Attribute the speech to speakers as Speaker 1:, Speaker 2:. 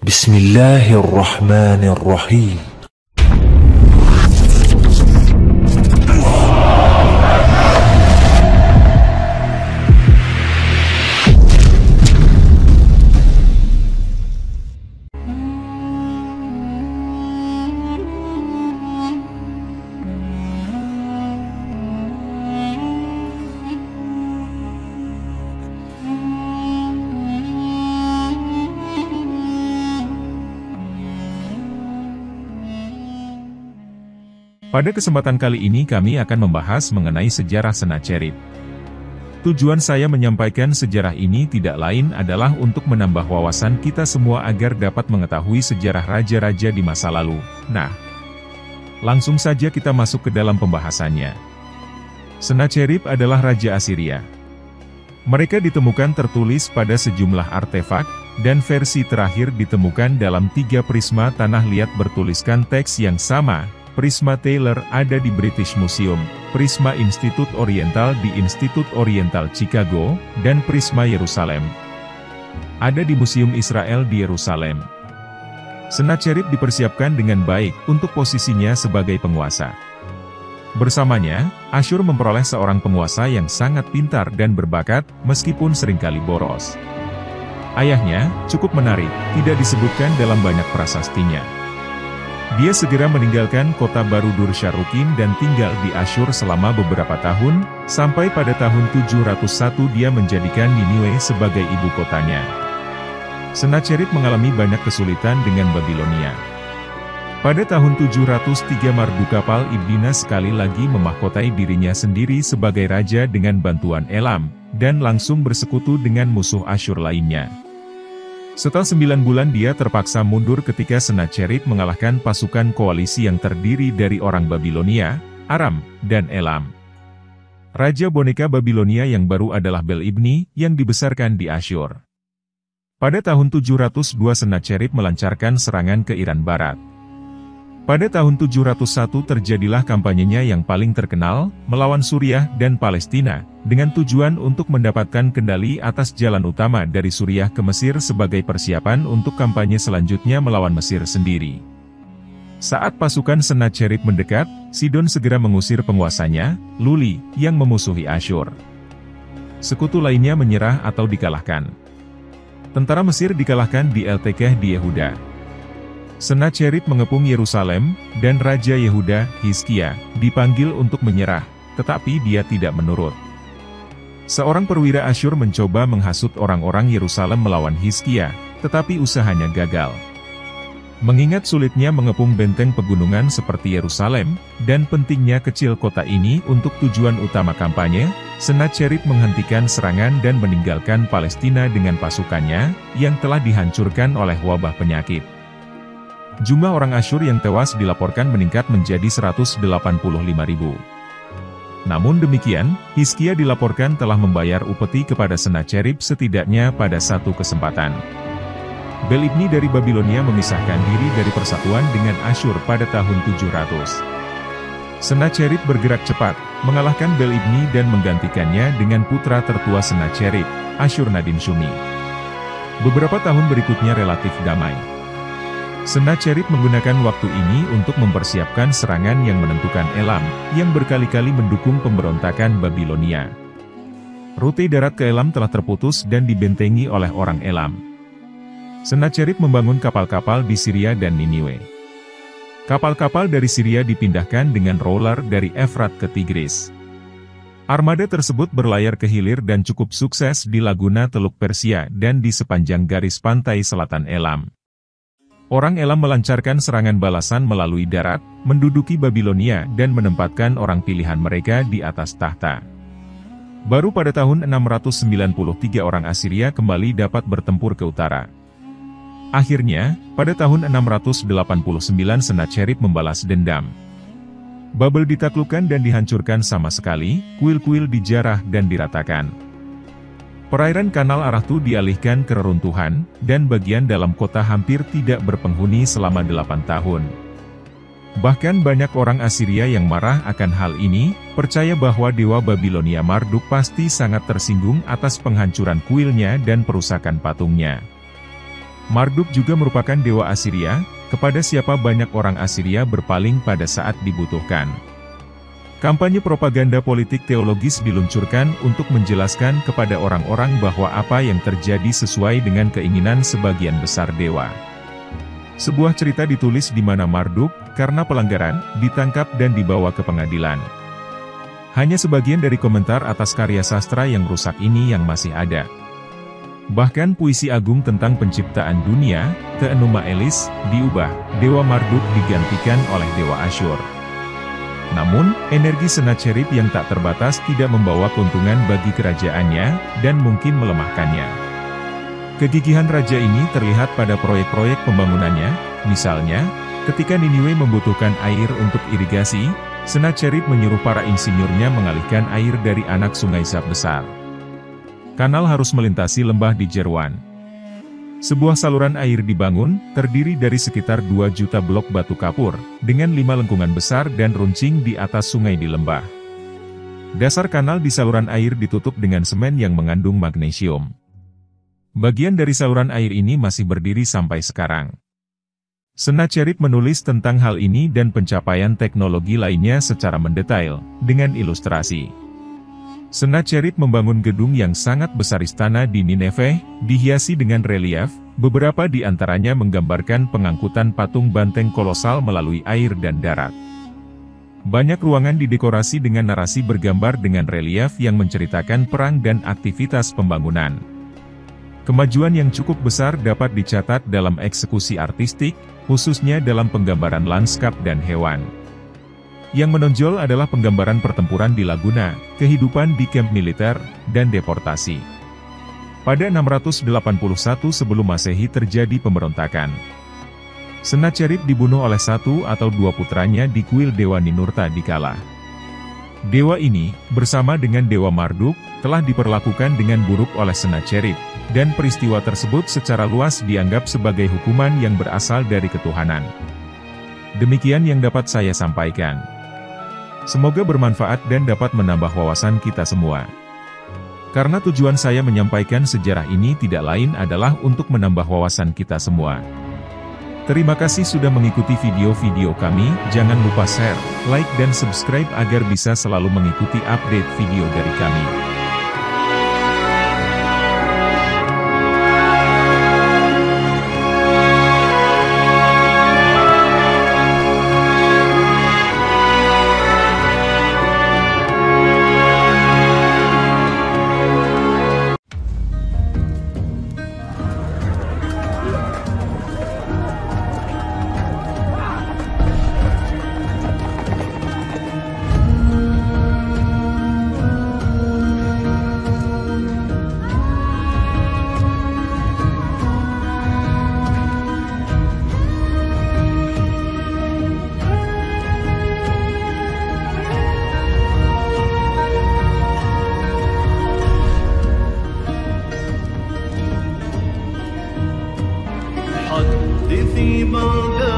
Speaker 1: Bismillahirrahmanirrahim.
Speaker 2: Pada kesempatan kali ini kami akan membahas mengenai sejarah Sennacherib. Tujuan saya menyampaikan sejarah ini tidak lain adalah untuk menambah wawasan kita semua agar dapat mengetahui sejarah raja-raja di masa lalu. Nah, langsung saja kita masuk ke dalam pembahasannya. Sennacherib adalah Raja Assyria. Mereka ditemukan tertulis pada sejumlah artefak, dan versi terakhir ditemukan dalam 3 prisma tanah liat bertuliskan teks yang sama. Prisma Taylor ada di British Museum, Prisma Institute Oriental di Institute Oriental Chicago, dan Prisma Yerusalem ada di Museum Israel di Yerusalem. Sennacherib dipersiapkan dengan baik untuk posisinya sebagai penguasa. Bersamanya, Asyur memperoleh seorang penguasa yang sangat pintar dan berbakat, meskipun seringkali boros. Ayahnya cukup menarik, tidak disebutkan dalam banyak prasastinya. Dia segera meninggalkan kota baru Dur-Sharrukin dan tinggal di Asyur selama beberapa tahun, sampai pada tahun 701 dia menjadikan Niniwe sebagai ibu kotanya. Sennacherib mengalami banyak kesulitan dengan Babilonia. Pada tahun 703 Mardukapal Ibdina sekali lagi memahkotai dirinya sendiri sebagai raja dengan bantuan Elam, dan langsung bersekutu dengan musuh Asyur lainnya. Setelah 9 bulan dia terpaksa mundur ketika Sennacherib mengalahkan pasukan koalisi yang terdiri dari orang Babilonia, Aram, dan Elam. Raja boneka Babilonia yang baru adalah Bel-ibni, yang dibesarkan di Asyur. Pada tahun 702 Sennacherib melancarkan serangan ke Iran Barat. Pada tahun 701 terjadilah kampanyenya yang paling terkenal, melawan Suriah dan Palestina, dengan tujuan untuk mendapatkan kendali atas jalan utama dari Suriah ke Mesir sebagai persiapan untuk kampanye selanjutnya melawan Mesir sendiri. Saat pasukan Sennacherib mendekat, Sidon segera mengusir penguasanya, Luli, yang memusuhi Asyur. Sekutu lainnya menyerah atau dikalahkan. Tentara Mesir dikalahkan di El-Tekeh di Yehuda. Sennacherib mengepung Yerusalem, dan Raja Yehuda, Hizkia, dipanggil untuk menyerah, tetapi dia tidak menurut. Seorang perwira Asyur mencoba menghasut orang-orang Yerusalem melawan Hizkia, tetapi usahanya gagal. Mengingat sulitnya mengepung benteng pegunungan seperti Yerusalem, dan pentingnya kecil kota ini untuk tujuan utama kampanye, Sennacherib menghentikan serangan dan meninggalkan Palestina dengan pasukannya, yang telah dihancurkan oleh wabah penyakit. Jumlah orang Asyur yang tewas dilaporkan meningkat menjadi 185.000. Namun demikian, Hizkia dilaporkan telah membayar upeti kepada Sennacherib setidaknya pada satu kesempatan. Bel-ibni dari Babilonia memisahkan diri dari persatuan dengan Asyur pada tahun 700. Sennacherib bergerak cepat, mengalahkan Bel-ibni dan menggantikannya dengan putra tertua Sennacherib, Asyur-nadin-shumi. Beberapa tahun berikutnya relatif damai. Sennacherib menggunakan waktu ini untuk mempersiapkan serangan yang menentukan Elam, yang berkali-kali mendukung pemberontakan Babilonia. Rute darat ke Elam telah terputus dan dibentengi oleh orang Elam. Sennacherib membangun kapal-kapal di Syria dan Niniwe. Kapal-kapal dari Syria dipindahkan dengan roller dari Efrat ke Tigris. Armada tersebut berlayar ke hilir dan cukup sukses di Laguna Teluk Persia dan di sepanjang garis pantai selatan Elam. Orang Elam melancarkan serangan balasan melalui darat, menduduki Babilonia dan menempatkan orang pilihan mereka di atas tahta. Baru pada tahun 693 orang Assyria kembali dapat bertempur ke utara. Akhirnya, pada tahun 689 Sennacherib membalas dendam. Babel ditaklukkan dan dihancurkan sama sekali, kuil-kuil dijarah dan diratakan. Perairan Kanal Arahtu dialihkan ke reruntuhan, dan bagian dalam kota hampir tidak berpenghuni selama 8 tahun. Bahkan banyak orang Assyria yang marah akan hal ini, percaya bahwa dewa Babilonia Marduk pasti sangat tersinggung atas penghancuran kuilnya dan perusakan patungnya. Marduk juga merupakan dewa Assyria, kepada siapa banyak orang Assyria berpaling pada saat dibutuhkan. Kampanye propaganda politik teologis diluncurkan untuk menjelaskan kepada orang-orang bahwa apa yang terjadi sesuai dengan keinginan sebagian besar dewa. Sebuah cerita ditulis di mana Marduk, karena pelanggaran, ditangkap dan dibawa ke pengadilan. Hanya sebagian dari komentar atas karya sastra yang rusak ini yang masih ada. Bahkan puisi agung tentang penciptaan dunia, The Enuma Elis, diubah, Dewa Marduk digantikan oleh Dewa Asyur. Namun, energi Sennacherib yang tak terbatas tidak membawa keuntungan bagi kerajaannya, dan mungkin melemahkannya. Kegigihan raja ini terlihat pada proyek-proyek pembangunannya, misalnya, ketika Niniwe membutuhkan air untuk irigasi, Sennacherib menyuruh para insinyurnya mengalihkan air dari anak sungai Zab besar. Kanal harus melintasi lembah di Jerwan. Sebuah saluran air dibangun, terdiri dari sekitar 2 juta blok batu kapur, dengan 5 lengkungan besar dan runcing di atas sungai di lembah. Dasar kanal di saluran air ditutup dengan semen yang mengandung magnesium. Bagian dari saluran air ini masih berdiri sampai sekarang. Sennacherib menulis tentang hal ini dan pencapaian teknologi lainnya secara mendetail, dengan ilustrasi. Sennacherib membangun gedung yang sangat besar istana di Nineveh, dihiasi dengan relief, beberapa di antaranya menggambarkan pengangkutan patung banteng kolosal melalui air dan darat. Banyak ruangan didekorasi dengan narasi bergambar dengan relief yang menceritakan perang dan aktivitas pembangunan. Kemajuan yang cukup besar dapat dicatat dalam eksekusi artistik, khususnya dalam penggambaran landskap dan hewan. Yang menonjol adalah penggambaran pertempuran di Laguna, kehidupan di kamp militer, dan deportasi. Pada 681 sebelum Masehi terjadi pemberontakan. Sennacherib dibunuh oleh 1 atau 2 putranya di kuil Dewa Ninurta di Kala. Dewa ini, bersama dengan Dewa Marduk, telah diperlakukan dengan buruk oleh Sennacherib, dan peristiwa tersebut secara luas dianggap sebagai hukuman yang berasal dari ketuhanan. Demikian yang dapat saya sampaikan. Semoga bermanfaat dan dapat menambah wawasan kita semua. Karena tujuan saya menyampaikan sejarah ini tidak lain adalah untuk menambah wawasan kita semua. Terima kasih sudah mengikuti video-video kami, jangan lupa share, like dan subscribe agar bisa selalu mengikuti update video dari kami.
Speaker 3: حدثي بعد